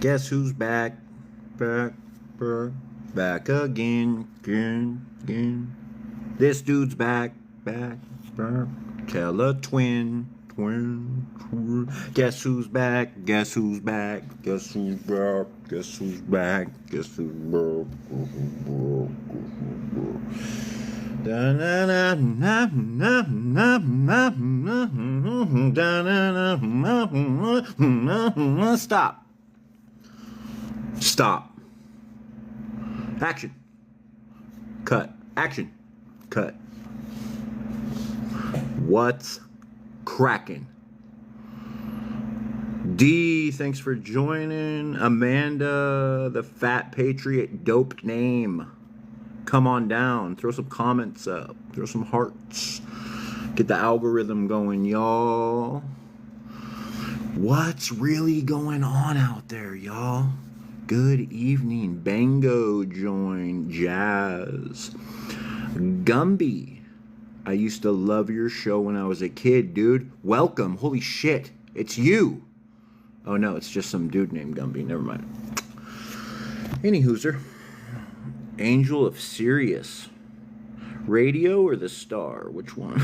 Guess who's back? Back again. This dude's back. Tell a twin. Guess who's back? Guess who's back? Guess who's back? Guess who's back? Guess who's back? Stop. Action. Cut. Action. Cut. What's cracking? D, thanks for joining. Amanda, the Fat Patriot, dope name. Come on down. Throw some comments up. Throw some hearts. Get the algorithm going, y'all. What's really going on out there, y'all? Good evening. Bango joined. Jazz. Gumby. I used to love your show when I was a kid, dude. Welcome. Holy shit. It's you. Oh, no. It's just some dude named Gumby. Never mind. Any hooser. Angel of Sirius. Radio or the Star? Which one?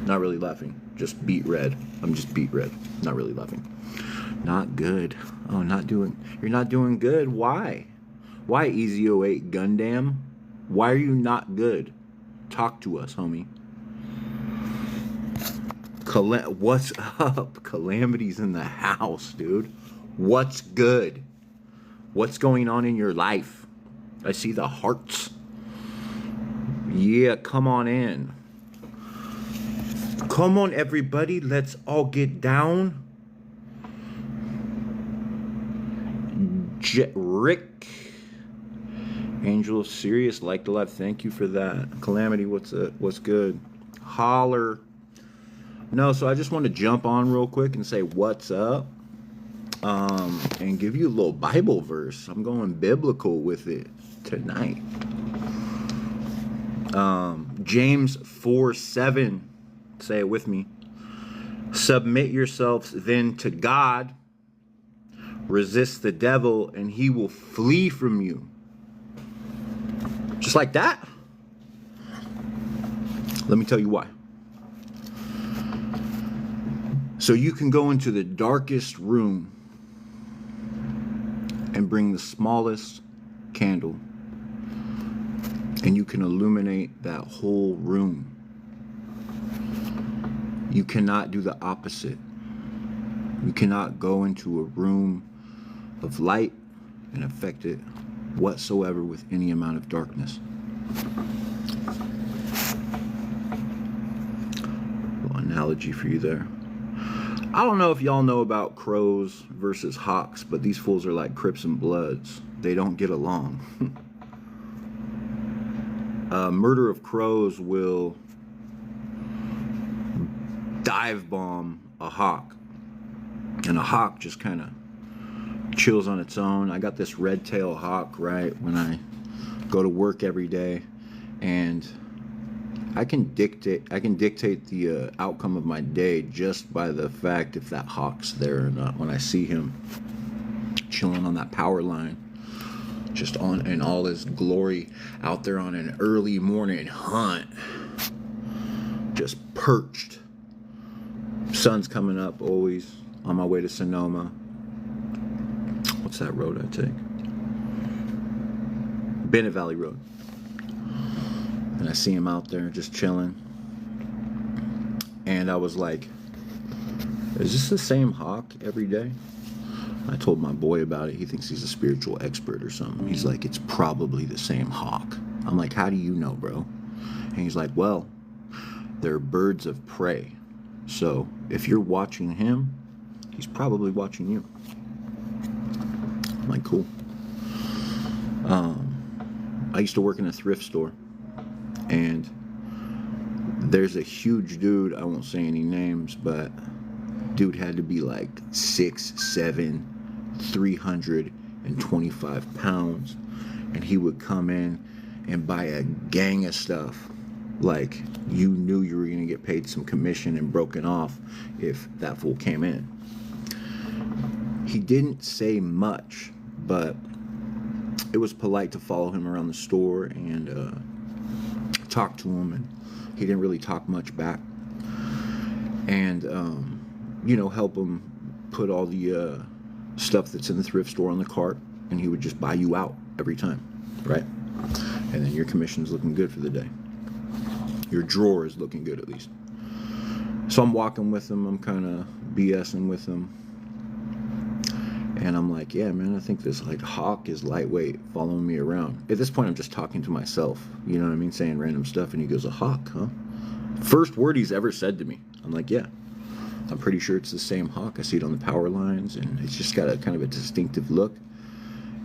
Not really laughing. Just beat red. I'm just beat red. Not really laughing. Not good. Oh, you're not doing good. Why? Why, Easy 08 Gundam? Why are you not good? Talk to us, homie. What's up? Calamity's in the house, dude. What's good? What's going on in your life? I see the hearts. Yeah, come on in. Come on, everybody. Let's all get down. Rick. Angel of Sirius, like the live. Thank you for that. Calamity, what's good? Holler. No, so I just want to jump on real quick and say what's up. And give you a little Bible verse. I'm going biblical with it tonight. James 4:7. Say it with me. Submit yourselves then to God. Resist the devil and he will flee from you. Just like that. Let me tell you why. So you can go into the darkest room and bring the smallest candle, and you can illuminate that whole room. You cannot do the opposite. You cannot go into a room of light and affect it whatsoever with any amount of darkness. Little analogy for you there. I don't know if y'all know about crows versus hawks, but these fools are like Crips and Bloods. They don't get along. Murder of crows will dive bomb a hawk, and a hawk just kind of chills on its own. I got this red-tailed hawk, right, when I go to work every day, and I can dictate the outcome of my day just by the fact if that hawk's there or not. When I see him chilling on that power line, just on in all his glory, out there on an early morning hunt, just perched. Sun's coming up always on my way to Sonoma. What's that road I take? Bennett Valley Road. And I see him out there just chilling. And I was like, is this the same hawk every day? I told my boy about it. He thinks he's a spiritual expert or something. He's like, it's probably the same hawk. I'm like, how do you know, bro? And he's like, well, they're birds of prey. So if you're watching him, he's probably watching you. I'm like, cool. I used to work in a thrift store. And there's a huge dude, I won't say any names, but dude had to be like 6'7", 325 pounds. And he would come in and buy a gang of stuff. like you knew you were going to get paid some commission and broken off if that fool came in. He didn't say much, but it was polite to follow him around the store and talk to him, and he didn't really talk much back. And help him put all the stuff that's in the thrift store on the cart, and he would just buy you out every time, right? And then your commission's looking good for the day. Your drawer is looking good, at least. So I'm walking with him, I'm kind of BSing with him, and I'm like, yeah, man, I think this like hawk is lightweight following me around. At this point, I'm just talking to myself, you know what I mean, saying random stuff, and he goes, a hawk, huh? First word he's ever said to me. I'm like, yeah, I'm pretty sure it's the same hawk. I see it on the power lines, and it's just got a kind of a distinctive look.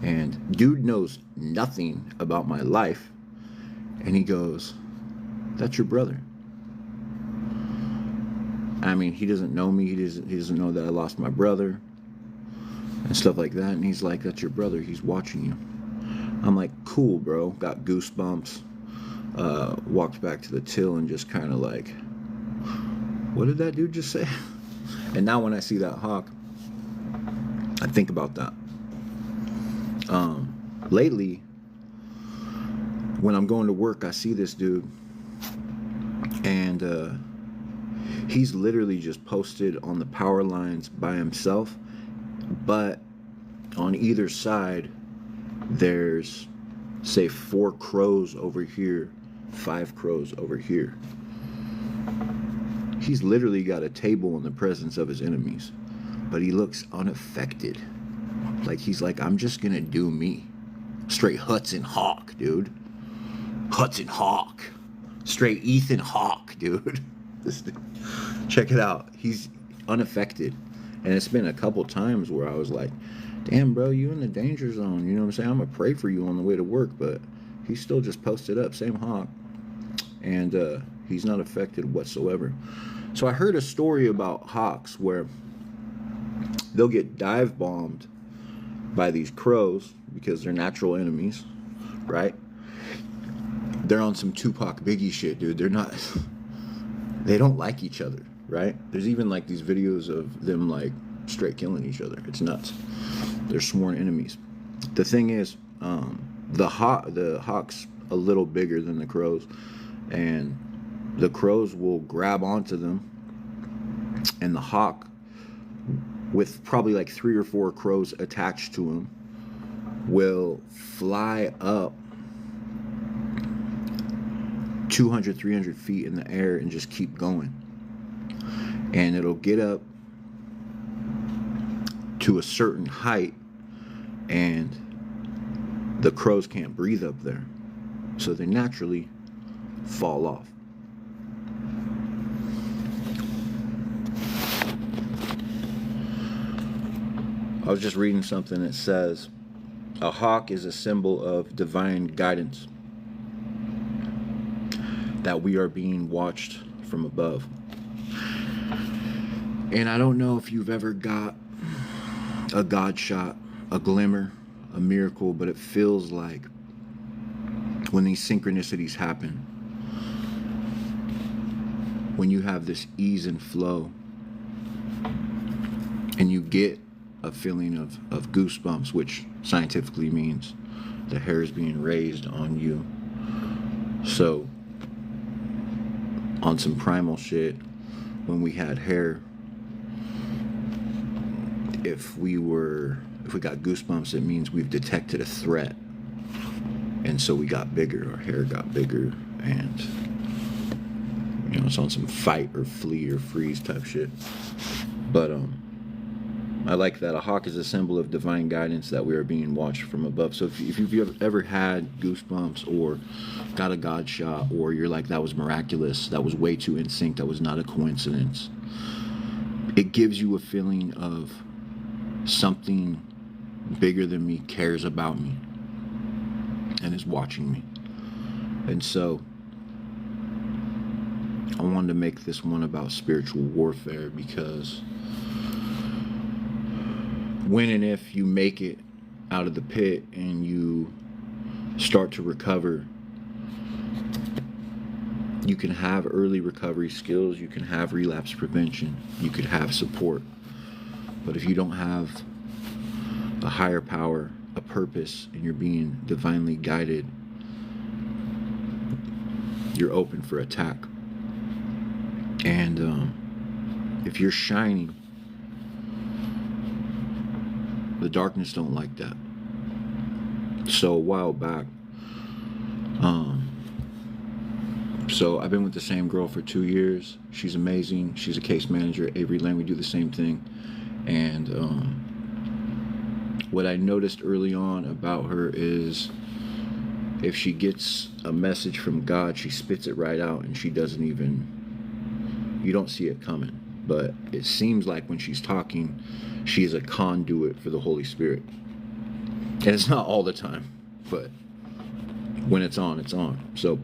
And dude knows nothing about my life, and he goes, that's your brother. I mean, he doesn't know me. He doesn't know that I lost my brother and stuff like that. And he's like, that's your brother. He's watching you. I'm like, cool, bro. Got goosebumps. Walked back to the till and just kind of like, what did that dude just say? And now when I see that hawk, I think about that. Lately, when I'm going to work, I see this dude, and he's literally just posted on the power lines by himself, but on either side there's, say, 4 crows over here, 5 crows over here. He's literally got a table in the presence of his enemies, but he looks unaffected. Like he's like, I'm just gonna do me. Straight Hudson Hawk, dude. Hudson Hawk. Straight Ethan Hawk, dude. This dude. Check it out. He's unaffected. And it's been a couple times where I was like, damn, bro, you in the danger zone. You know what I'm saying? I'm gonna pray for you on the way to work, but he still just posted up, same hawk. And he's not affected whatsoever. So I heard a story about hawks where they'll get dive bombed by these crows because they're natural enemies, right? They're on some Tupac Biggie shit, dude. They don't like each other, right? There's even like these videos of them like straight killing each other. It's nuts. They're sworn enemies. The thing is, the hawk's a little bigger than the crows, and the crows will grab onto them, and the hawk, with probably like 3 or 4 crows attached to him, will fly up 200, 300 feet in the air and just keep going. And it'll get up to a certain height, and the crows can't breathe up there, so they naturally fall off. I was just reading something that says a hawk is a symbol of divine guidance, that we are being watched from above. And I don't know if you've ever got a God shot, a glimmer, a miracle, but it feels like when these synchronicities happen, when you have this ease and flow, and you get a feeling of goosebumps, which scientifically means the hair is being raised on you. So on some primal shit, when we had hair, if we got goosebumps, it means we've detected a threat, and so we got bigger. Our hair got bigger, and it's on some fight or flee or freeze type shit. But I like that. A hawk is a symbol of divine guidance, that we are being watched from above. So if you've ever had goosebumps or got a God shot, or you're like, that was miraculous, that was way too in sync, that was not a coincidence, it gives you a feeling of something bigger than me cares about me and is watching me. And so I wanted to make this one about spiritual warfare, because when and if you make it out of the pit and you start to recover, You can have early recovery skills, you can have relapse prevention, you could have support. But if you don't have a higher power, a purpose, and you're being divinely guided, you're open for attack. And if you're shining, the darkness don't like that. So a while back, so I've been with the same girl for 2 years. She's amazing. She's a case manager at Avery Lane. We do the same thing. And what I noticed early on about her is if she gets a message from God, she spits it right out, and she doesn't even, you don't see it coming. But it seems like when she's talking, she is a conduit for the Holy Spirit. And it's not all the time, but when it's on, it's on. So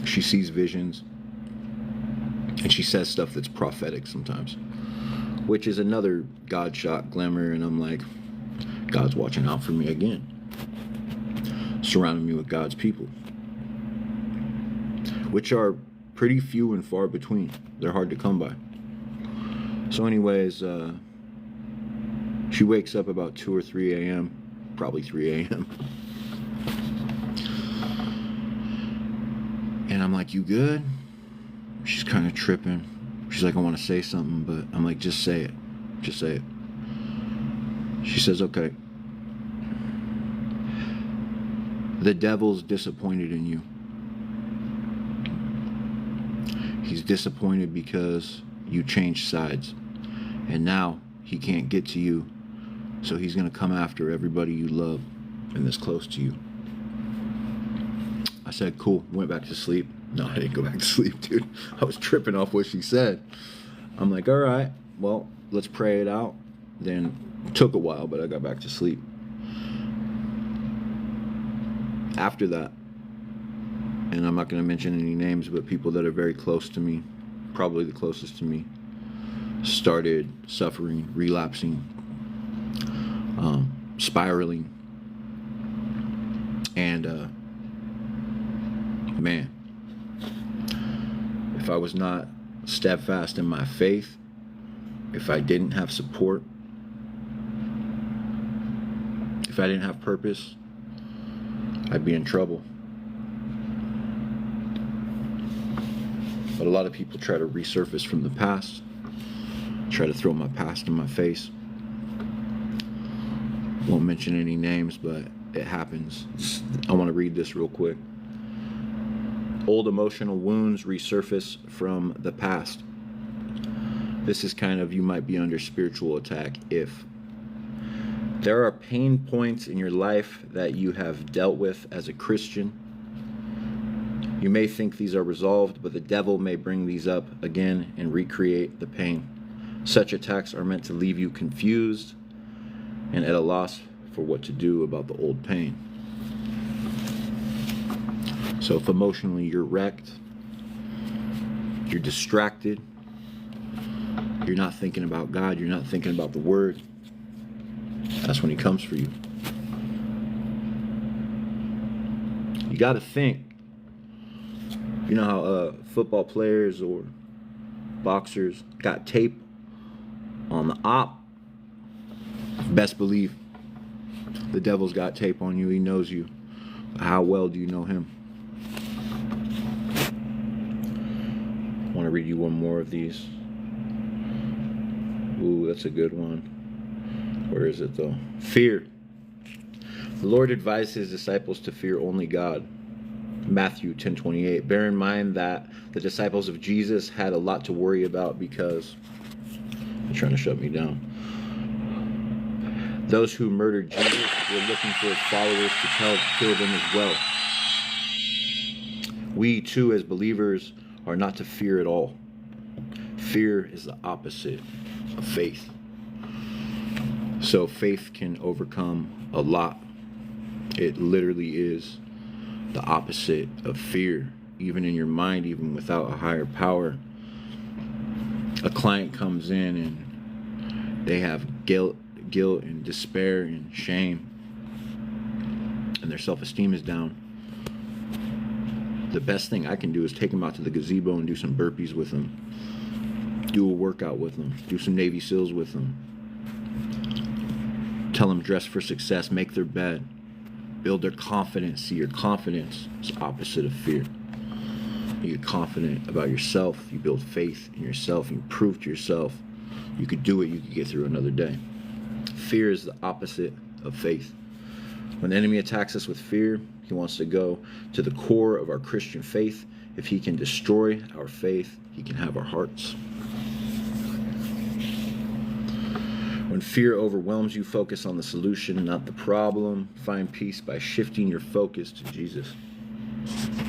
she sees visions, and she says stuff that's prophetic sometimes, which is another God shot glimmer. And I'm like, God's watching out for me again, surrounding me with God's people, which are pretty few and far between. They're hard to come by. So anyways, she wakes up about 2 or 3 a.m., probably 3 a.m. And I'm like, you good? She's kind of tripping. She's like, I want to say something, but I'm like, just say it. Just say it. She says, okay. The devil's disappointed in you. He's disappointed because you changed sides. And now he can't get to you. So he's going to come after everybody you love and that's close to you. I said, cool. Went back to sleep. No, I didn't go back to sleep, dude. I was tripping off what she said. I'm like, all right, well, let's pray it out. Then it took a while, but I got back to sleep. After that, and I'm not going to mention any names, but people that are very close to me, probably the closest to me, started suffering, relapsing, spiraling. And man, if I was not steadfast in my faith, if I didn't have support, if I didn't have purpose, I'd be in trouble. But a lot of people try to resurface from the past, try to throw my past in my face. Won't mention any names, but it happens. I want to read this real quick. Old emotional wounds resurface from the past. This is kind of, you might be under spiritual attack if there are pain points in your life that you have dealt with as a Christian. You may think these are resolved, but the devil may bring these up again and recreate the pain. Such attacks are meant to leave you confused and at a loss for what to do about the old pain. So if emotionally you're wrecked, you're distracted, you're not thinking about God, you're not thinking about the Word, that's when He comes for you. You got to think. You know how football players or boxers got tape on the op? Best believe the devil's got tape on you. He knows you. How well do you know him? I want to read you one more of these. Ooh, that's a good one. Where is it though? Fear. The Lord advised His disciples to fear only God. Matthew 10:28. Bear in mind that the disciples of Jesus had a lot to worry about because they're trying to shut me down. Those who murdered Jesus were looking for His followers to kill them as well. We too, as believers, are not to fear at all. Fear is the opposite of faith. So faith can overcome a lot. It literally is the opposite of fear. Even in your mind, even without a higher power, a client comes in and they have guilt and despair and shame, and their self-esteem is down. the best thing I can do is take them out to the gazebo and do some burpees with them. Do a workout with them. Do some Navy SEALs with them. Tell them dress for success. Make their bed. Build their confidence. See, your confidence is opposite of fear. You get confident about yourself. You build faith in yourself. You prove to yourself you could do it. You could get through another day. Fear is the opposite of faith. When the enemy attacks us with fear, he wants to go to the core of our Christian faith. If he can destroy our faith, he can have our hearts. When fear overwhelms you, focus on the solution, not the problem. Find peace by shifting your focus to Jesus.